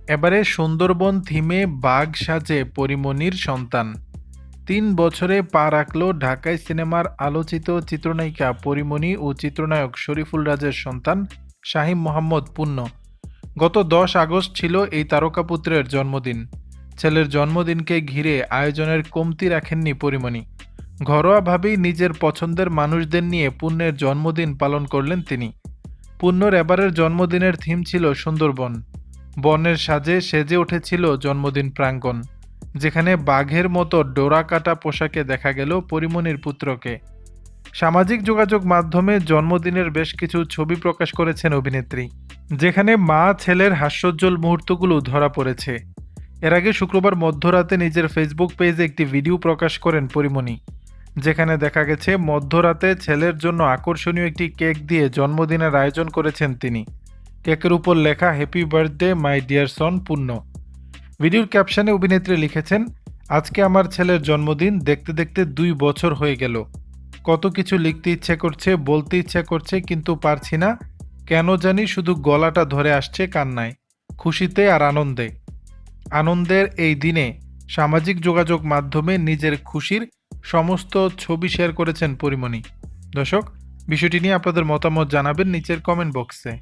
এবারে সুন্দরবন থিমে বাঘ সাজে পরীমনির সন্তান। ৩ বছরে পা রাখল ঢাকাই সিনেমার আলোচিত চিত্রনায়িকা পরীমনি ও চিত্রনায়ক শরীফুল রাজের সন্তান শাহীম মোহাম্মদ পুণ্য। গত ১০ আগস্ট ছিল এই তারকাপুত্রের জন্মদিন। ছেলের জন্মদিনকে ঘিরে আয়োজনের কমতি রাখেননি পরীমনি। ঘরোয়াভাবেই নিজের পছন্দের মানুষদের নিয়ে পুণ্যের জন্মদিন পালন করলেন তিনি। পুণ্যর এবারের জন্মদিনের থিম ছিল সুন্দরবন। বনের সাজে সেজে উঠেছিল জন্মদিন প্রাঙ্গণ, যেখানে বাঘের মতো ডোরা কাটা পোশাকে দেখা গেল পরীমনির পুত্রকে। সামাজিক যোগাযোগ মাধ্যমে জন্মদিনের বেশ কিছু ছবি প্রকাশ করেছেন অভিনেত্রী, যেখানে মা ছেলের হাস্যোজ্জ্বল মুহূর্তগুলো ধরা পড়েছে। এর আগে শুক্রবার মধ্যরাতে নিজের ফেসবুক পেজে একটি ভিডিও প্রকাশ করেন পরীমনি, যেখানে দেখা গেছে মধ্যরাতে ছেলের জন্য আকর্ষণীয় একটি কেক দিয়ে জন্মদিনের আয়োজন করেছেন তিনি। কেকের উপর লেখা হ্যাপি বার্থডে মাই ডিয়ার সন পুণ্য। ভিডিওর ক্যাপশনে অভিনেত্রী লিখেছেন, আজকে আমার ছেলের জন্মদিন, দেখতে দেখতে ২ বছর হয়ে গেল। কত কিছু লিখতে ইচ্ছে করছে, বলতে ইচ্ছে করছে, কিন্তু পারছি না। কেন জানি শুধু গলাটা ধরে আসছে কান্নায়, খুশিতে আর আনন্দে। আনন্দের এই দিনে সামাজিক যোগাযোগ মাধ্যমে নিজের খুশির সমস্ত ছবি শেয়ার করেছেন পরীমনি। দর্শক, বিষয়টি নিয়ে আপনাদের মতামত জানাবেন নিচের কমেন্ট বক্সে।